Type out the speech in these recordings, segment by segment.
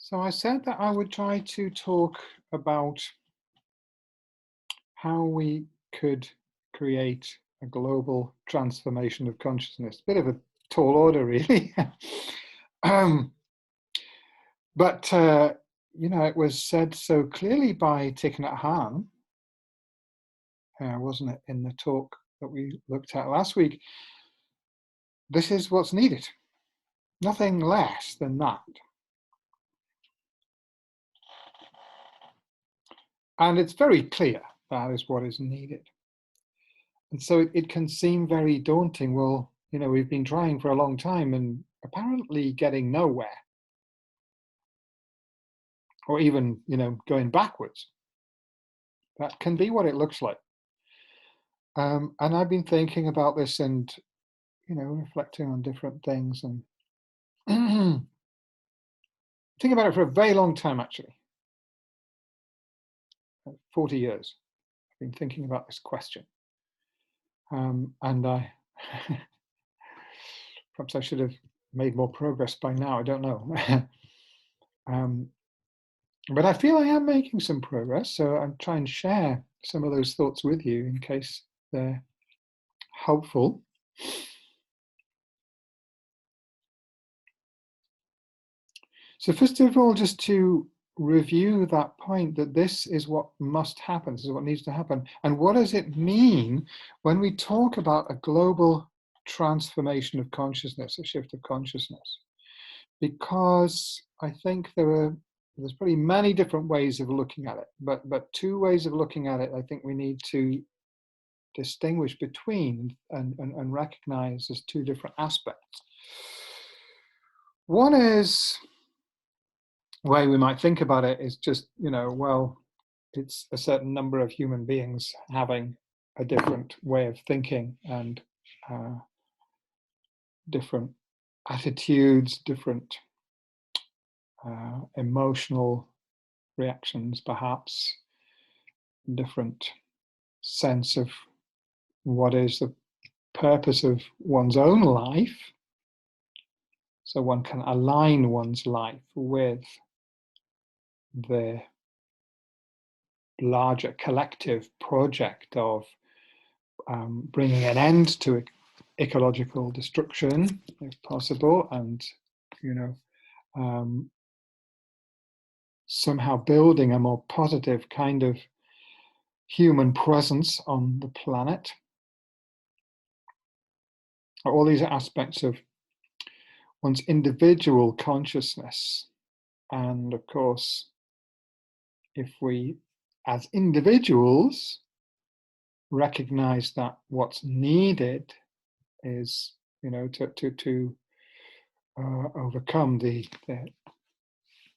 So I said that I would try to talk about how we could create a global transformation of consciousness. Bit of a tall order, really. um, but, it was said so clearly by Thich Nhat Hanh, wasn't it, in the talk that we looked at last week. This is what's needed. Nothing less than that. And it's very clear that is what is needed. And so it can seem very daunting. Well, we've been trying for a long time and apparently getting nowhere. Or even, going backwards. That can be what it looks like. And I've been thinking about this and, reflecting on different things and thinking about it for a very long time, actually. 40 years. I've been thinking about this question. And I perhaps I should have made more progress by now. I don't know. But I feel I am making some progress. So I'll try and share some of those thoughts with you in case they're helpful. So first of all, just to review that point that this is what must happen, this is what needs to happen. And what does it mean when we talk about a global transformation of consciousness, a shift of consciousness? Because I think there's probably many different ways of looking at it, but two ways of looking at it I think we need to distinguish between and recognize as two different aspects. One is, way we might think about it is just, it's a certain number of human beings having a different way of thinking and different attitudes, different emotional reactions, perhaps, different sense of what is the purpose of one's own life. So one can align one's life with the larger collective project of bringing an end to ecological destruction, if possible, and somehow building a more positive kind of human presence on the planet. All these aspects of one's individual consciousness. And of course, if we, as individuals, recognize that what's needed is, to overcome the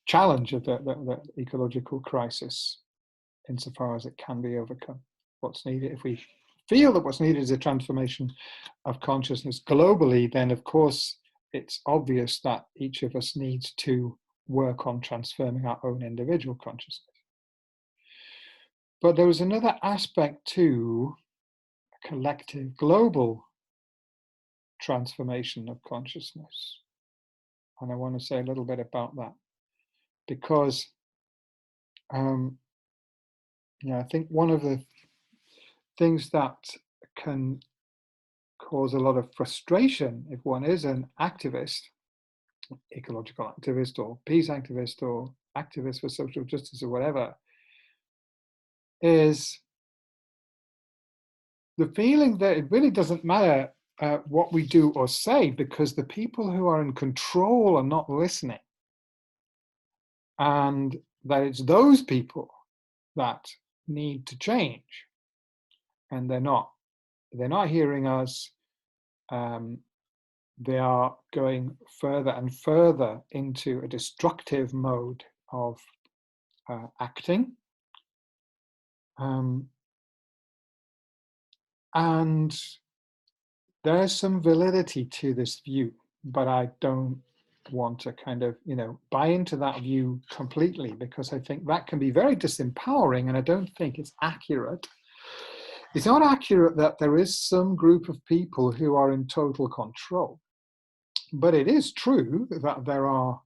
challenge of the ecological crisis, insofar as it can be overcome. What's needed, if we feel that what's needed is a transformation of consciousness globally, then of course it's obvious that each of us needs to work on transforming our own individual consciousness. But there was another aspect to a collective global transformation of consciousness. And I want to say a little bit about that, because I think one of the things that can cause a lot of frustration if one is an activist, ecological activist or peace activist or activist for social justice or whatever, is the feeling that it really doesn't matter what we do or say, because the people who are in control are not listening. And that it's those people that need to change. And they're not hearing us. They are going further and further into a destructive mode of acting. And there's some validity to this view, but I don't want to kind of, buy into that view completely, because I think that can be very disempowering, and I don't think it's accurate. It's not accurate that there is some group of people who are in total control, but it is true that there are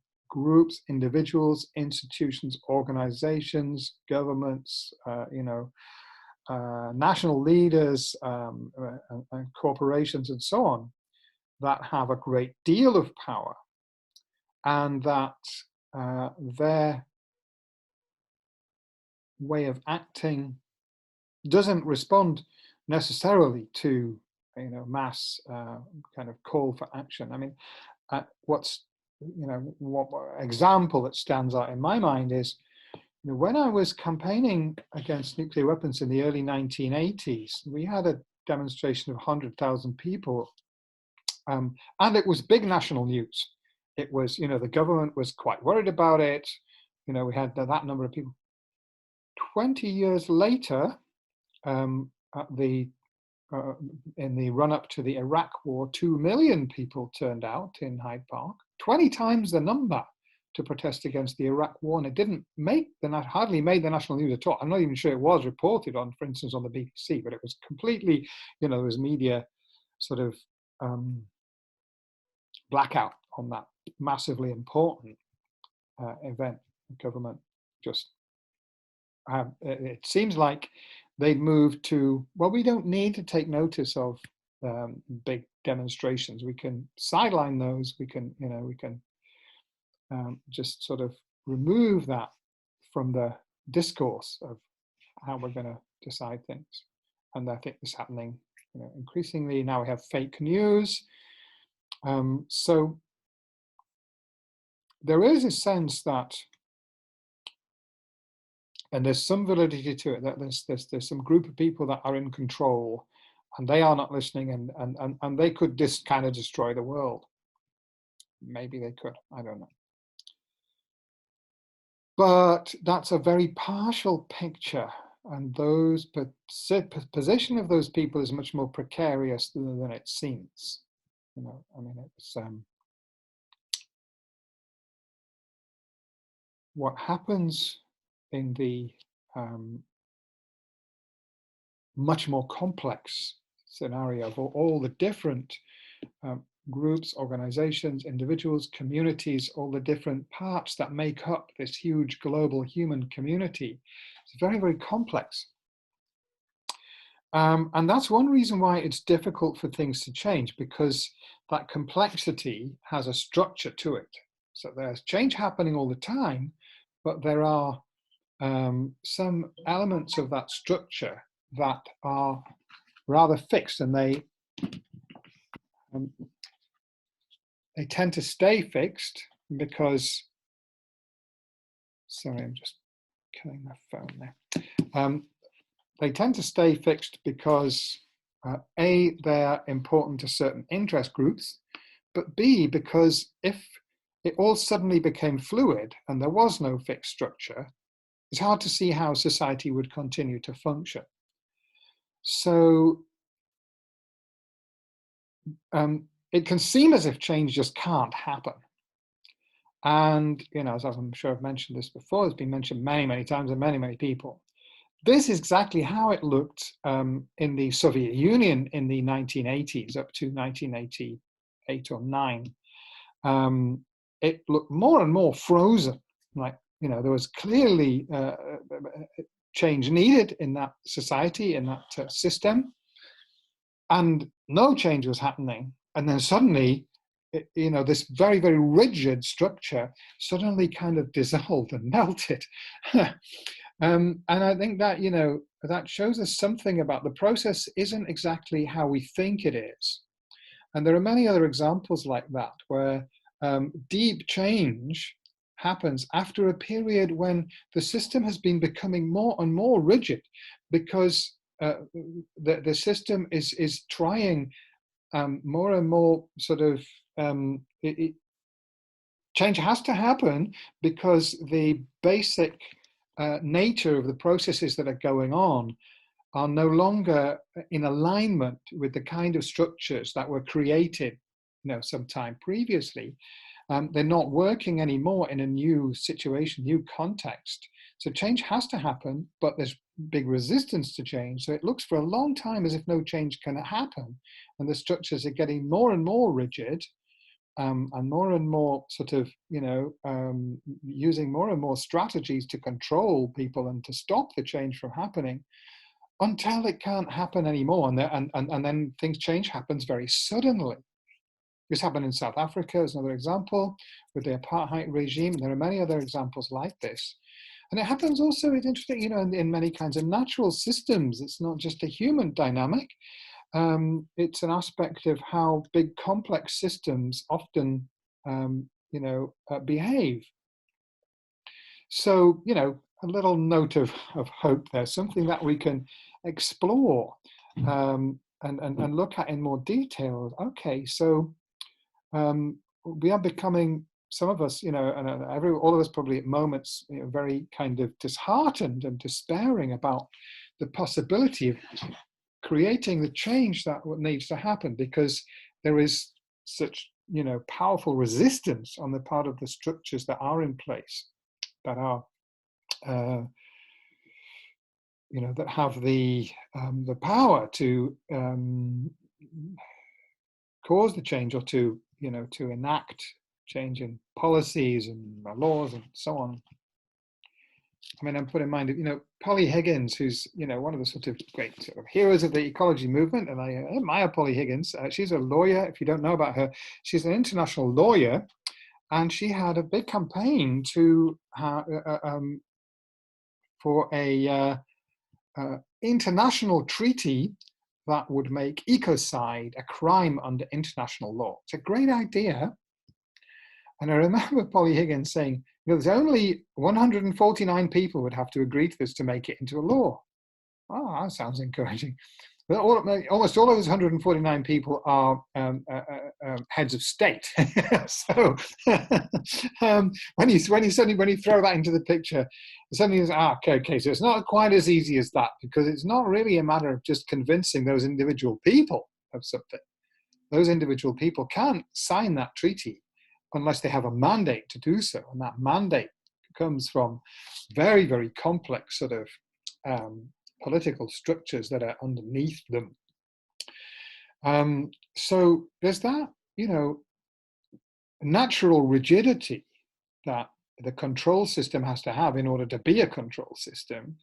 groups, individuals, institutions, organizations, governments, national leaders, and corporations, and so on, that have a great deal of power, and that their way of acting doesn't respond necessarily to mass kind of call for action. I mean, what example that stands out in my mind is, when I was campaigning against nuclear weapons in the early 1980s, we had a demonstration of 100,000 people, and it was big national news. It was, the government was quite worried about it. We had that number of people. 20 years later, at the in the run-up to the Iraq War, 2 million people turned out in Hyde Park, 20 times the number, to protest against the Iraq War, and it didn't make hardly made the national news at all. I'm not even sure it was reported on, for instance, on the BBC, but it was completely, there was media sort of blackout on that massively important event. The government just, it seems like they've moved to, well, we don't need to take notice of big demonstrations. We can sideline those. We can, just sort of remove that from the discourse of how we're going to decide things. And I think this is happening, increasingly. Now we have fake news. So there is a sense that, and there's some validity to it, that there's some group of people that are in control, and they are not listening, and they could just kind of destroy the world. Maybe they could, I don't know. But that's a very partial picture, and the position of those people is much more precarious than it seems. I mean, it's what happens in the much more complex scenario of all the different groups, organizations, individuals, communities, all the different parts that make up this huge global human community. It's very, very complex. And that's one reason why it's difficult for things to change, because that complexity has a structure to it. So there's change happening all the time, but there are some elements of that structure that are rather fixed, and they tend to stay fixed because, sorry, I'm just killing my phone there. They tend to stay fixed because A, they're important to certain interest groups, but B, because if it all suddenly became fluid and there was no fixed structure, it's hard to see how society would continue to function. So it can seem as if change just can't happen. And, as I'm sure I've mentioned this before, it's been mentioned many, many times by many, many people. This is exactly how it looked in the Soviet Union in the 1980s up to 1988 or 9. It looked more and more frozen, like, there was clearly change needed in that society, in that system, and no change was happening. And then suddenly, this very, very rigid structure suddenly kind of dissolved and melted. And I think that, that shows us something about the process isn't exactly how we think it is. And there are many other examples like that, where deep change happens after a period when the system has been becoming more and more rigid, because the system is trying more and more sort of, change has to happen because the basic nature of the processes that are going on are no longer in alignment with the kind of structures that were created, some time previously. They're not working anymore in a new situation, new context. So change has to happen, but there's big resistance to change. So it looks for a long time as if no change can happen. And the structures are getting more and more rigid. and more sort of, using more and more strategies to control people and to stop the change from happening until it can't happen anymore. And then things change happens very suddenly. This happened in South Africa as another example with the apartheid regime. There are many other examples like this. And it happens also, it's interesting, in many kinds of natural systems. It's not just a human dynamic. It's an aspect of how big complex systems often, behave. So, a little note of hope there, something that we can explore and look at in more detail. Okay, so we are becoming, some of us, and all of us probably at moments, very kind of disheartened and despairing about the possibility of creating the change that needs to happen, because there is such, powerful resistance on the part of the structures that are in place, that are, that have the power to cause the change, or to enact change in policies and laws and so on. I mean, I'm put in mind, Polly Higgins, who's, one of the sort of great sort of heroes of the ecology movement, and I admire Polly Higgins. She's a lawyer. If you don't know about her, she's an international lawyer, and she had a big campaign to for a international treaty that would make ecocide a crime under international law. It's a great idea. And I remember Polly Higgins saying, there's only 149 people would have to agree to this to make it into a law. Oh, that sounds encouraging. But almost all of those 149 people are heads of state. So when you throw that into the picture, suddenly it's, okay, so it's not quite as easy as that, because it's not really a matter of just convincing those individual people of something. Those individual people can't sign that treaty unless they have a mandate to do so, and that mandate comes from very, very complex sort of political structures that are underneath them. So there's that, natural rigidity that the control system has to have in order to be a control system.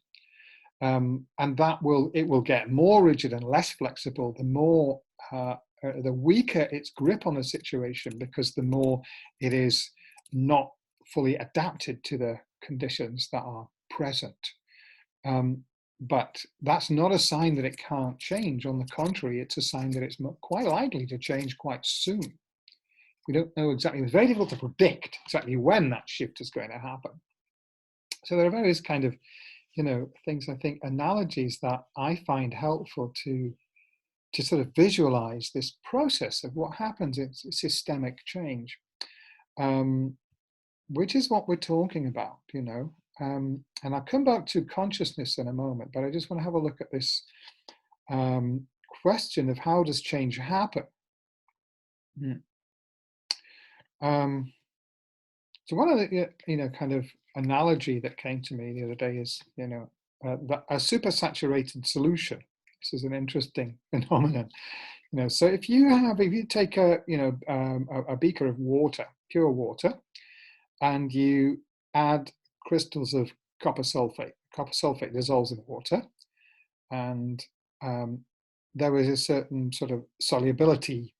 And it will get more rigid and less flexible the more, the weaker its grip on the situation, because the more it is not fully adapted to the conditions that are present. But that's not a sign that it can't change. On the contrary, it's a sign that it's quite likely to change quite soon. We don't know exactly, it's very difficult to predict exactly when that shift is going to happen. So there are various kind of, things, I think, analogies that I find helpful to sort of visualize this process of what happens in systemic change, which is what we're talking about, and I'll come back to consciousness in a moment, but I just want to have a look at this question of how does change happen? So one of the, kind of analogy that came to me the other day is, a supersaturated solution. This is an interesting phenomenon. So if you take a beaker of water, pure water, and you add crystals of copper sulfate. Copper sulfate dissolves in water, and there is a certain sort of solubility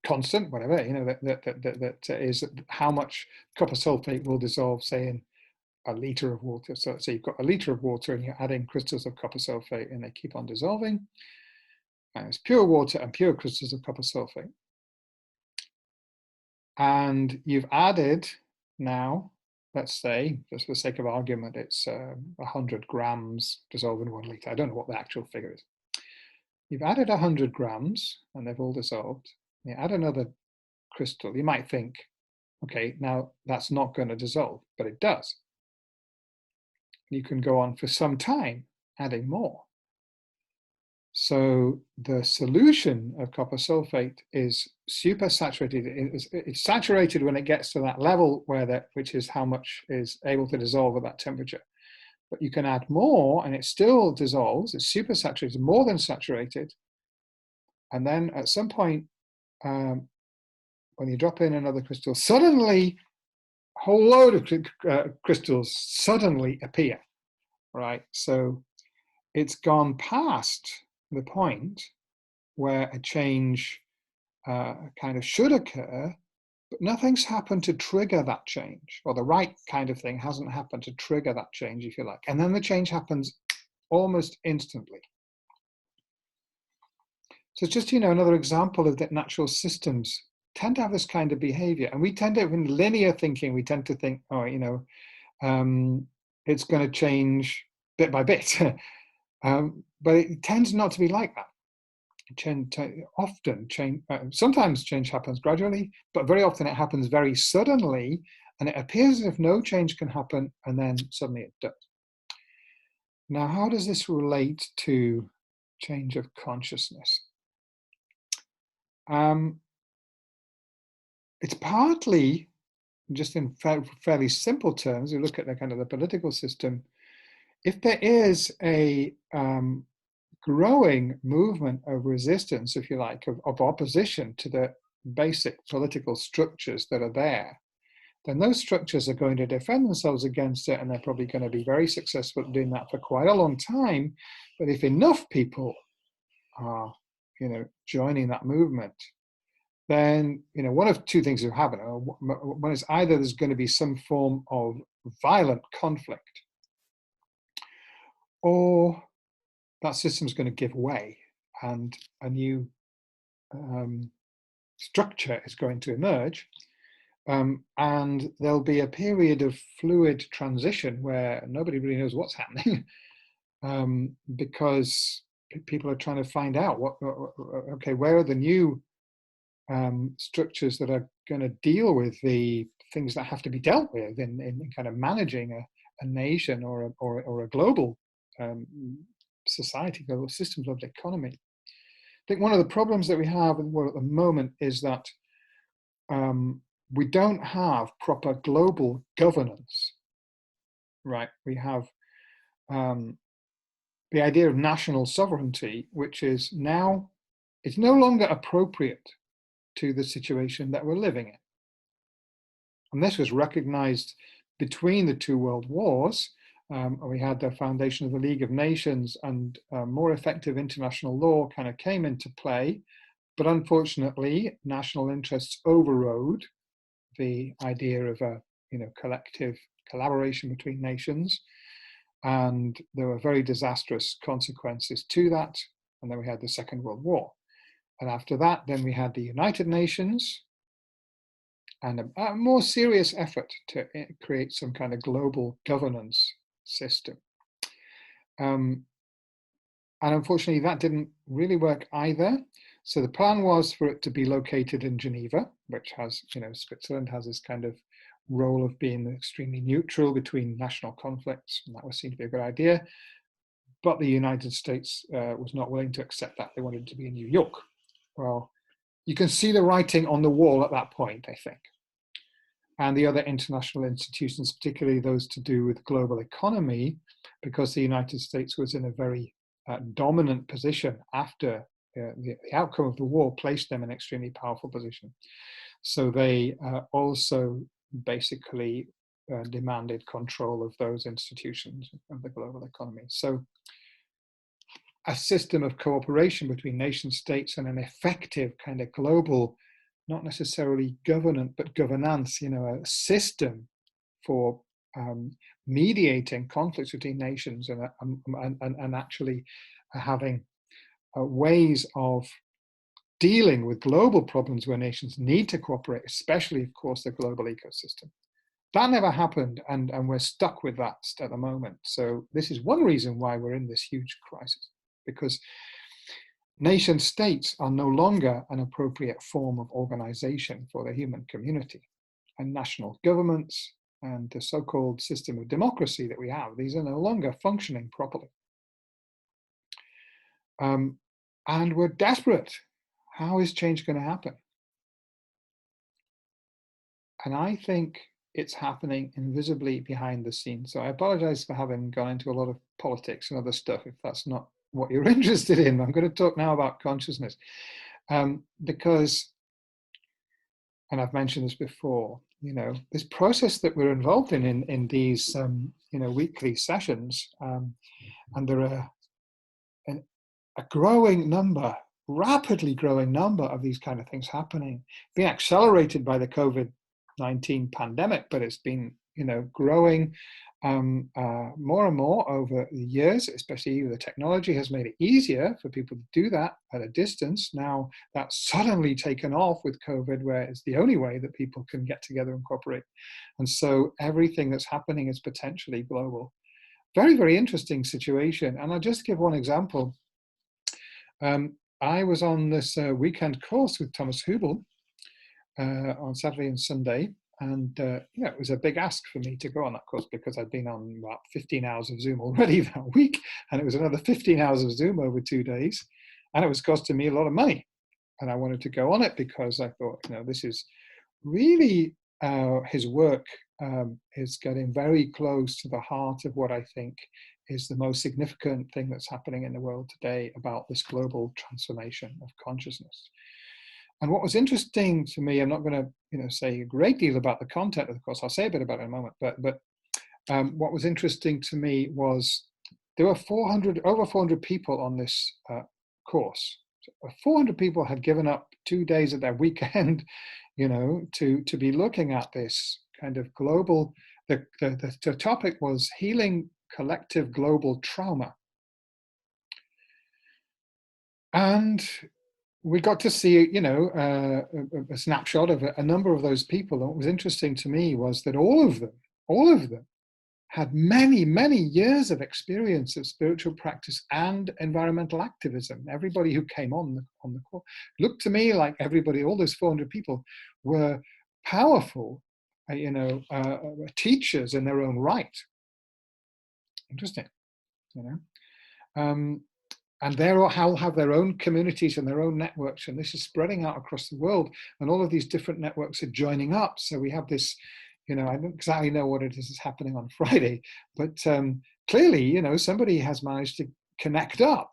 constant, whatever, that is how much copper sulfate will dissolve, say, in a liter of water. So you've got a liter of water and you're adding crystals of copper sulfate, and they keep on dissolving. And it's pure water and pure crystals of copper sulfate. And you've added now, let's say, just for the sake of argument, it's 100 grams dissolved in 1 liter. I don't know what the actual figure is. You've added 100 grams and they've all dissolved. You add another crystal. You might think, okay, now that's not going to dissolve, but it does. You can go on for some time adding more. So the solution of copper sulfate is supersaturated. It's saturated when it gets to that level which is how much is able to dissolve at that temperature. But you can add more and it still dissolves. It's supersaturated, more than saturated. And then at some point, when you drop in another crystal, suddenly a whole load of crystals suddenly appear, right? So it's gone past the point where a change kind of should occur, but nothing's happened to trigger that change, or the right kind of thing hasn't happened to trigger that change, if you like. And then the change happens almost instantly. So it's just, another example of that natural systems tend to have this kind of behavior. And we tend to, in linear thinking, we tend to think, oh, it's going to change bit by bit. But it tends not to be like that. Sometimes change happens gradually, but very often it happens very suddenly, and it appears as if no change can happen, and then suddenly it does. Now, how does this relate to change of consciousness? It's partly, just in fairly simple terms, you look at the kind of the political system. If there is a growing movement of resistance, if you like, of opposition to the basic political structures that are there, then those structures are going to defend themselves against it, and they're probably going to be very successful at doing that for quite a long time. But if enough people are, joining that movement, then, one of two things will happen. One is either there's going to be some form of violent conflict, or that system's going to give way, and a new structure is going to emerge, and there'll be a period of fluid transition where nobody really knows what's happening, because people are trying to find out where are the new structures that are going to deal with the things that have to be dealt with in kind of managing a nation or a global society, global systems of the economy. I think one of the problems that we have in the world at the moment is that we don't have proper global governance, right? We have the idea of national sovereignty, which is now, it's no longer appropriate to the situation that we're living in. And this was recognized between the two world wars. We had the foundation of the League of Nations, and more effective international law kind of came into play. But unfortunately, national interests overrode the idea of a collective collaboration between nations. And there were very disastrous consequences to that. And then we had the Second World War. And after that, then we had the United Nations, and a more serious effort to create some kind of global governance system. And unfortunately, that didn't really work either. So the plan was for it to be located in Geneva, which has, Switzerland has this kind of role of being extremely neutral between national conflicts, and that was seen to be a good idea. But the United States was not willing to accept that. They wanted it to be in New York. Well, you can see the writing on the wall at that point, I think. And the other international institutions, particularly those to do with global economy, because the United States was in a very dominant position after the outcome of the war, placed them in an extremely powerful position. So they also basically demanded control of those institutions of the global economy. So a system of cooperation between nation states and an effective kind of global, not necessarily governance, but governance, a system for mediating conflicts between nations and actually having ways of dealing with global problems where nations need to cooperate, especially, of course, the global ecosystem. That never happened, and we're stuck with that at the moment. So this is one reason why we're in this huge crisis, because nation states are no longer an appropriate form of organization for the human community. And national governments and the so-called system of democracy that we have, these are no longer functioning properly. And we're desperate. How is change going to happen? And I think it's happening invisibly behind the scenes. So I apologize for having gone into a lot of politics and other stuff if that's not what you're interested in. I'm going to talk now about consciousness, because, and I've mentioned this before, this process that we're involved in these, weekly sessions, and there are a growing number, rapidly growing number of these kind of things happening, being accelerated by the COVID-19 pandemic, but it's been, growing more and more over the years, especially the technology has made it easier for people to do that at a distance. Now that's suddenly taken off with COVID, where it's the only way that people can get together and cooperate. And so everything that's happening is potentially global. Very, very interesting situation. And I'll just give one example. I was on this weekend course with Thomas Hübl on Saturday and Sunday. And it was a big ask for me to go on that course, because I'd been on about 15 hours of Zoom already that week, and it was another 15 hours of Zoom over 2 days, and it was costing me a lot of money. And I wanted to go on it because I thought, this is really, his work is getting very close to the heart of what I think is the most significant thing that's happening in the world today about this global transformation of consciousness. And what was interesting to me, I'm not going to, say a great deal about the content of the course. I'll say a bit about it in a moment. But what was interesting to me was there were over 400 people on this course. So 400 people had given up 2 days of their weekend, to be looking at this kind of global. The topic was healing collective global trauma, and we got to see, a snapshot of a number of those people. And what was interesting to me was that all of them had many, many years of experience of spiritual practice and environmental activism. Everybody who came on the course looked to me like everybody, all those 400 people, were powerful, teachers in their own right. Interesting, and they all have their own communities and their own networks, and this is spreading out across the world, and all of these different networks are joining up. So we have this, I don't exactly know what it is happening on Friday, but clearly, somebody has managed to connect up.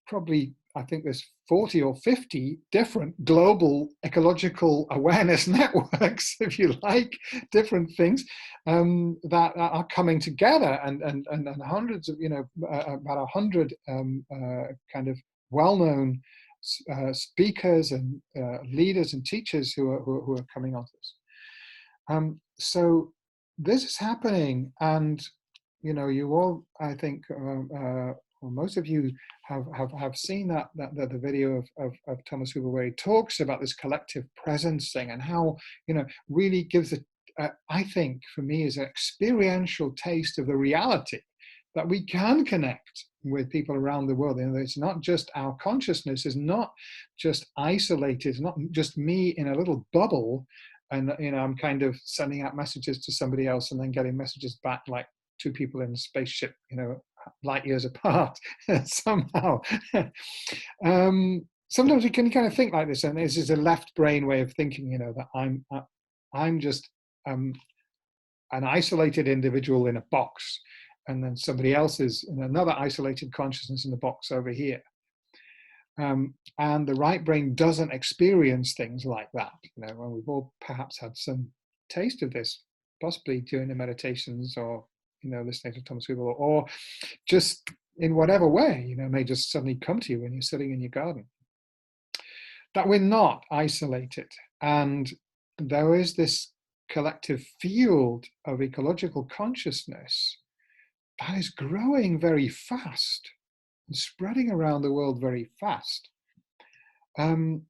Probably, I think there's 40 or 50 different global ecological awareness networks, if you like, different things that are coming together, and hundreds of, about 100 kind of well-known speakers and leaders and teachers who are coming onto this. So this is happening, and you all, I think, well, most of you have seen the video of Thomas Hübl, where he talks about this collective presence thing, and how really gives it, I think, for me, is an experiential taste of the reality that we can connect with people around the world. It's not just our consciousness is not just isolated. It's not just me in a little bubble, and I'm kind of sending out messages to somebody else and then getting messages back like two people in a spaceship, light years apart somehow. Sometimes we can kind of think like this, and this is a left brain way of thinking, that I'm just an isolated individual in a box, and then somebody else is in another isolated consciousness in the box over here. And the right brain doesn't experience things like that. And we've all perhaps had some taste of this, possibly during the meditations, or listening to Thomas Hübl, or just in whatever way, it may just suddenly come to you when you're sitting in your garden. That we're not isolated, and there is this collective field of ecological consciousness that is growing very fast and spreading around the world very fast. And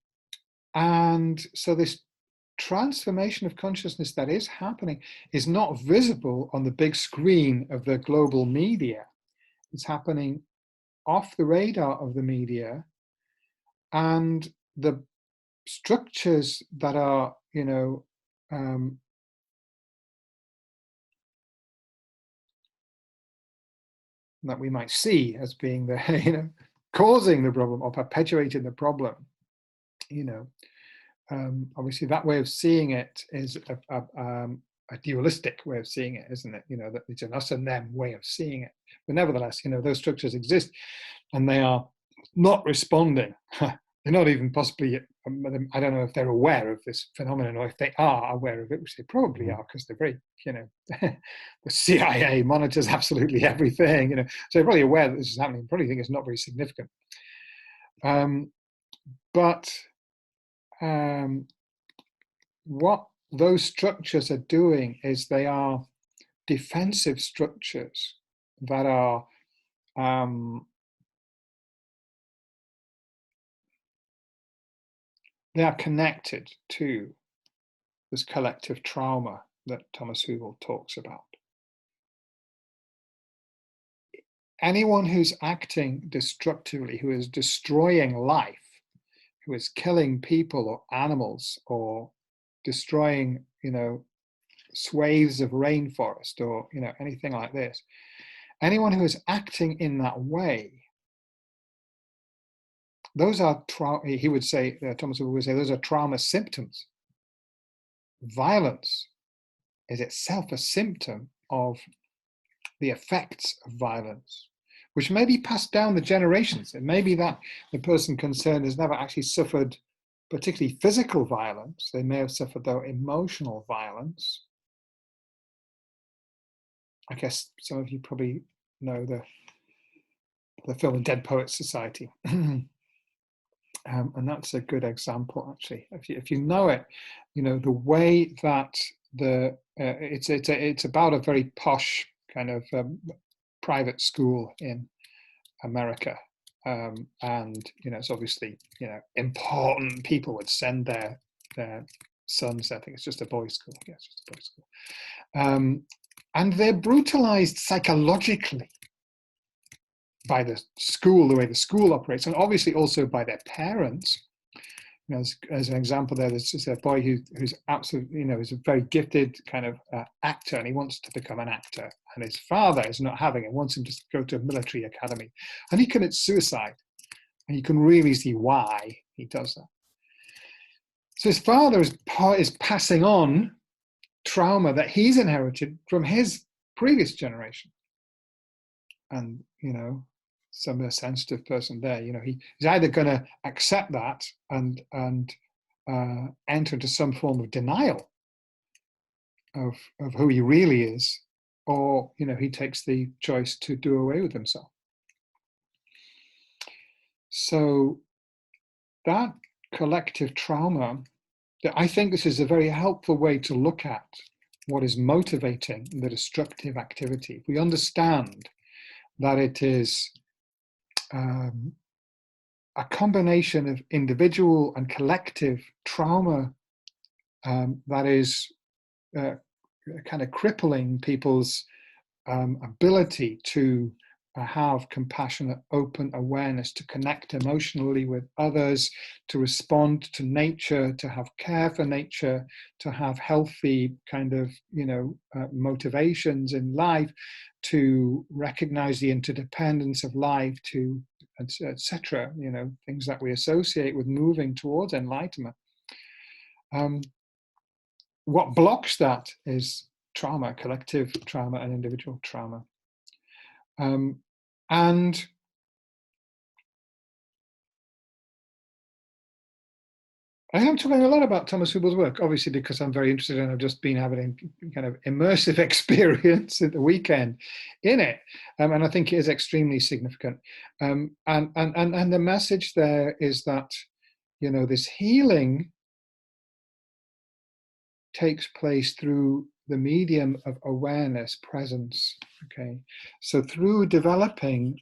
so this transformation of consciousness that is happening is not visible on the big screen of the global media. It's happening off the radar of the media, and the structures that are, that we might see as being the, causing the problem or perpetuating the problem, obviously that way of seeing it is a dualistic way of seeing it, isn't it? That it's an us and them way of seeing it. But nevertheless, those structures exist, and they are not responding. They're not even possibly, I don't know if they're aware of this phenomenon, or if they are aware of it, which they probably are, because they're very, the CIA monitors absolutely everything, so they're probably aware that this is happening. Probably think it's not very significant. But what those structures are doing is they are defensive structures that are they are connected to this collective trauma that Thomas Hübl talks about. Anyone who's acting destructively, who is destroying life, who is killing people or animals, or destroying, swathes of rainforest, or anything like this, anyone who is acting in that way, those are he would say, Thomas Hübl would say, those are trauma symptoms. Violence is itself a symptom of the effects of violence, which may be passed down the generations. It may be that the person concerned has never actually suffered particularly physical violence. They may have suffered, though, emotional violence. I guess some of you probably know the film The Dead Poets Society. And that's a good example, actually. If you know it, the way that it's about a very posh kind of private school in America, and it's obviously important people would send their sons. I think it's just a boys' school. Yeah, it's just a boys' school, and they're brutalized psychologically by the school, the way the school operates, and obviously also by their parents. As an example, there's just a boy who's absolutely, is a very gifted kind of actor, and he wants to become an actor, and his father is not having it, wants him to go to a military academy, and he commits suicide, and you can really see why he does that. So his father is passing on trauma that he's inherited from his previous generation, and some of the sensitive person there, he's either going to accept that and enter into some form of denial of who he really is, or he takes the choice to do away with himself. So that collective trauma, I think this is a very helpful way to look at what is motivating the destructive activity. If we understand that it is a combination of individual and collective trauma that is kind of crippling people's ability to have compassionate, open awareness, to connect emotionally with others, to respond to nature, to have care for nature, to have healthy kind of, motivations in life, to recognize the interdependence of life, to etc. Things that we associate with moving towards enlightenment. What blocks that is trauma, collective trauma and individual trauma. And I am talking a lot about Thomas Hübl's work, obviously because I'm very interested, and I've just been having a kind of immersive experience at the weekend in it, and I think it is extremely significant. And the message there is that this healing takes place through the medium of awareness, presence. Okay, so through developing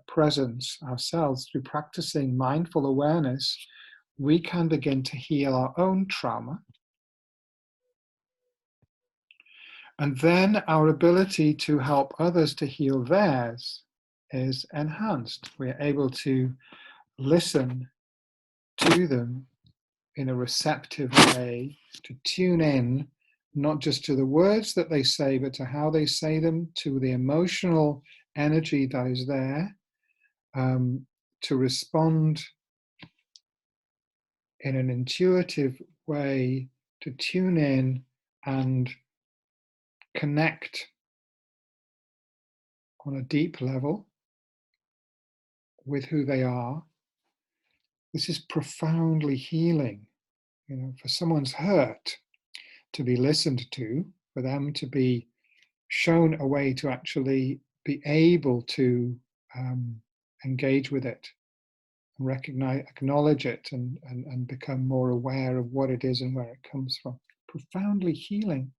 presence ourselves, through practicing mindful awareness, we can begin to heal our own trauma. And then our ability to help others to heal theirs is enhanced. We're able to listen to them in a receptive way, to tune in, not just to the words that they say, but to how they say them, to the emotional energy that is there, to respond in an intuitive way, to tune in and connect on a deep level with who they are, this is profoundly healing. You know, for someone's hurt to be listened to, for them to be shown a way to actually be able to engage with it, recognize, acknowledge it, and become more aware of what it is and where it comes from. Profoundly healing.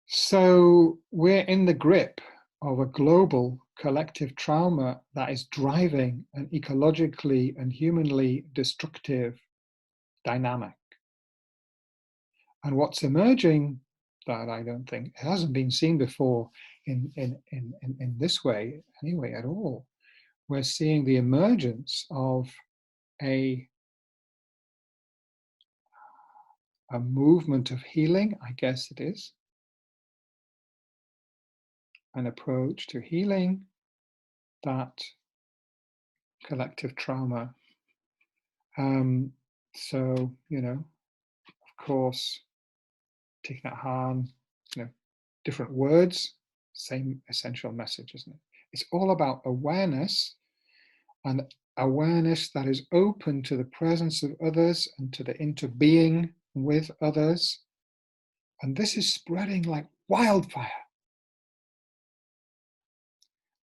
So we're in the grip of a global collective trauma that is driving an ecologically and humanly destructive dynamic. And what's emerging that I don't think it hasn't been seen before in this way anyway at all. We're seeing the emergence of a movement of healing, I guess it is, an approach to healing that collective trauma. So, you know, of course, Thich Nhat Hanh, you know, different words, same essential message, isn't it? It's all about awareness, and awareness that is open to the presence of others and to the interbeing with others. And this is spreading like wildfire.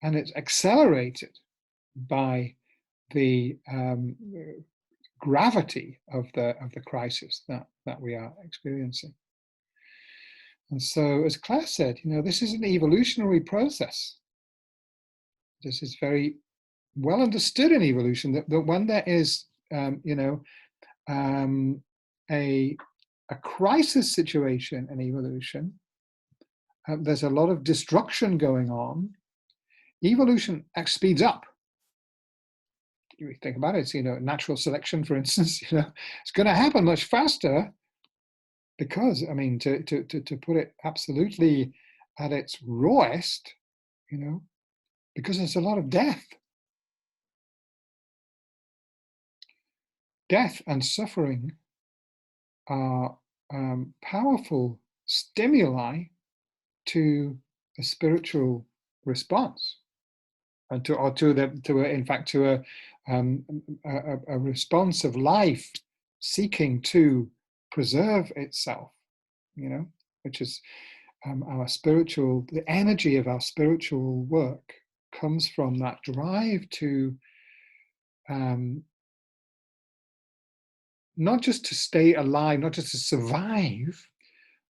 And it's accelerated by the gravity of the crisis that we are experiencing. And so, as Claire said, you know, this is an evolutionary process. This is very well understood in evolution that when there is, you know, a crisis situation in evolution, there's a lot of destruction going on. Evolution speeds up. You think about it, it's, you know, natural selection, for instance, you know, it's going to happen much faster because, I mean, to put it absolutely at its rawest, you know, because there's a lot of death. Death and suffering are powerful stimuli to a spiritual response, and to a response of life seeking to preserve itself, you know, which is our spiritual, the energy of our spiritual work comes from that drive to not just to stay alive, not just to survive,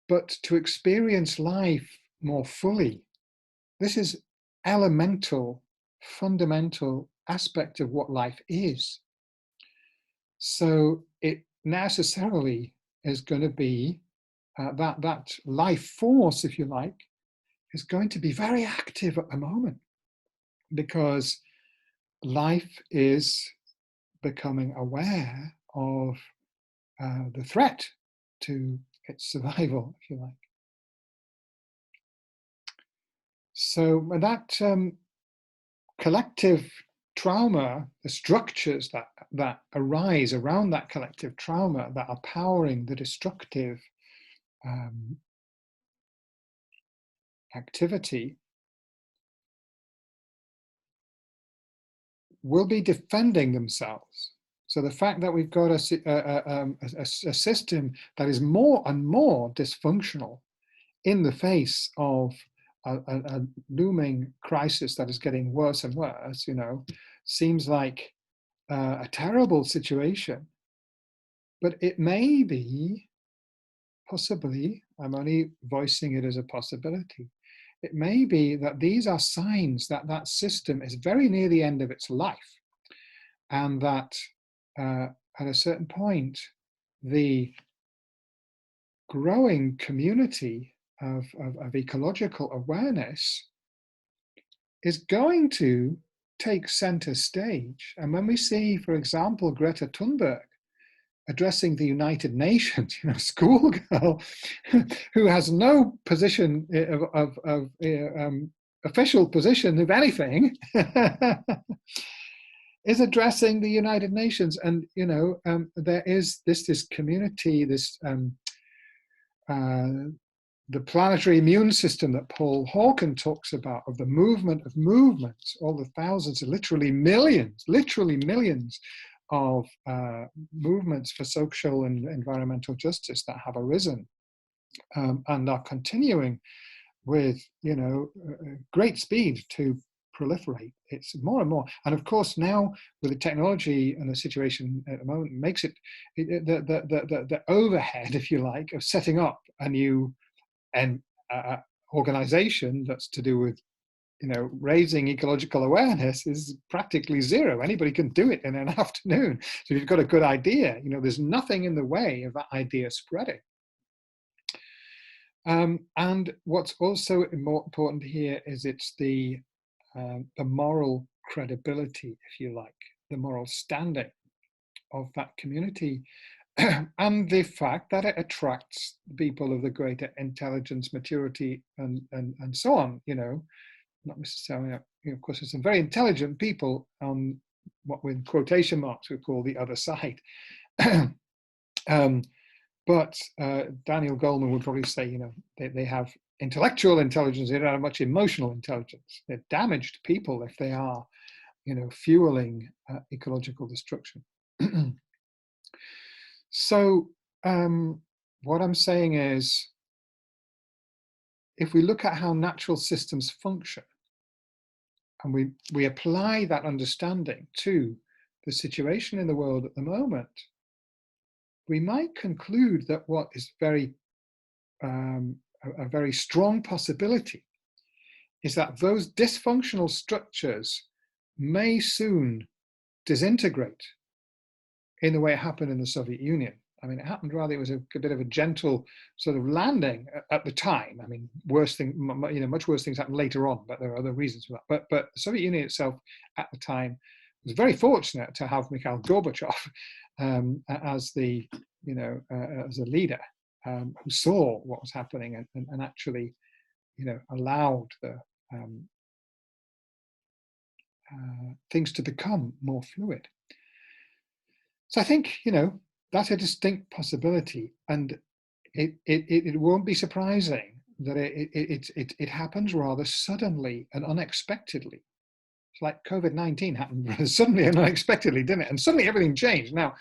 but to experience life more fully. This is elemental, fundamental aspect of what life is. So it necessarily is going to be that life force, if you like, is going to be very active at the moment, because life is becoming aware of the threat to its survival, if you like. So that collective trauma, the structures that arise around that collective trauma that are powering the destructive activity, will be defending themselves. So the fact that we've got a system that is more and more dysfunctional in the face of a looming crisis that is getting worse and worse, you know, seems like a terrible situation. But it may be, possibly, I'm only voicing it as a possibility, it may be that these are signs that that system is very near the end of its life, and that at a certain point, the growing community of ecological awareness is going to take center stage. And when we see, for example, Greta Thunberg addressing the United Nations, you know, schoolgirl who has no position of official position, if anything, is addressing the United Nations. And, you know, there is this community, this the planetary immune system that Paul Hawken talks about, of the movement of movements, all the thousands, literally millions of movements for social and environmental justice that have arisen and are continuing with, you know, great speed to proliferate. It's more and more, and of course now with the technology and the situation at the moment makes it the overhead, if you like, of setting up a new organization that's to do with, you know, raising ecological awareness is practically zero. Anybody can do it in an afternoon. So if you've got a good idea, you know, there's nothing in the way of that idea spreading. And what's also more important here is it's the moral credibility, if you like, the moral standing of that community, and the fact that it attracts people of the greater intelligence, maturity, and so on. You know, not necessarily. You know, of course, there's some very intelligent people on what, with quotation marks, we call the other side. But Daniel Goleman would probably say, you know, they have intellectual intelligence, they don't have much emotional intelligence. They're damaged people if they are, you know, fueling ecological destruction. So what I'm saying is, if we look at how natural systems function, and we apply that understanding to the situation in the world at the moment, we might conclude that what is a very strong possibility is that those dysfunctional structures may soon disintegrate in the way it happened in the Soviet Union. I mean, it happened rather, it was a bit of a gentle sort of landing at the time. I mean, you know, much worse things happened later on, but there are other reasons for that. But the Soviet Union itself at the time was very fortunate to have Mikhail Gorbachev as the, you know, as a leader who saw what was happening and actually, you know, allowed the things to become more fluid. So I think, you know, that's a distinct possibility, and it won't be surprising that it happens rather suddenly and unexpectedly. It's like COVID-19 happened rather suddenly and unexpectedly, didn't it? And suddenly everything changed. Now,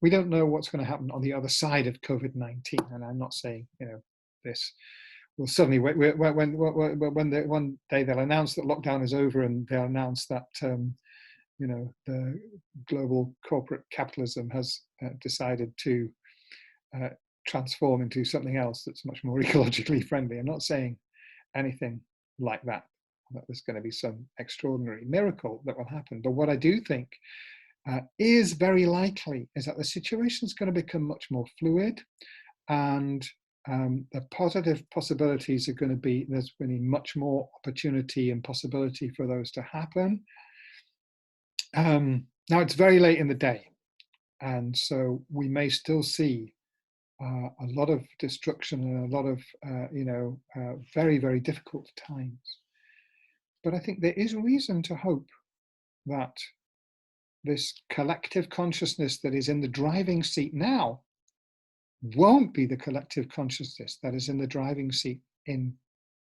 we don't know what's going to happen on the other side of COVID-19, and I'm not saying, you know, this will suddenly, one day they'll announce that lockdown is over, and they'll announce that you know, the global corporate capitalism has decided to transform into something else that's much more ecologically friendly. I'm not saying anything like that there's going to be some extraordinary miracle that will happen. But what I do think is very likely is that the situation is going to become much more fluid, and the positive possibilities are going to be, there's going to be much more opportunity and possibility for those to happen. Now it's very late in the day, and so we may still see a lot of destruction and a lot of you know, very, very difficult times. But I think there is reason to hope that this collective consciousness that is in the driving seat now won't be the collective consciousness that is in the driving seat in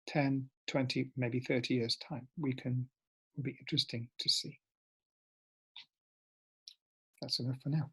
10, 20, maybe 30 years' time. It'll be interesting to see. That's enough for now.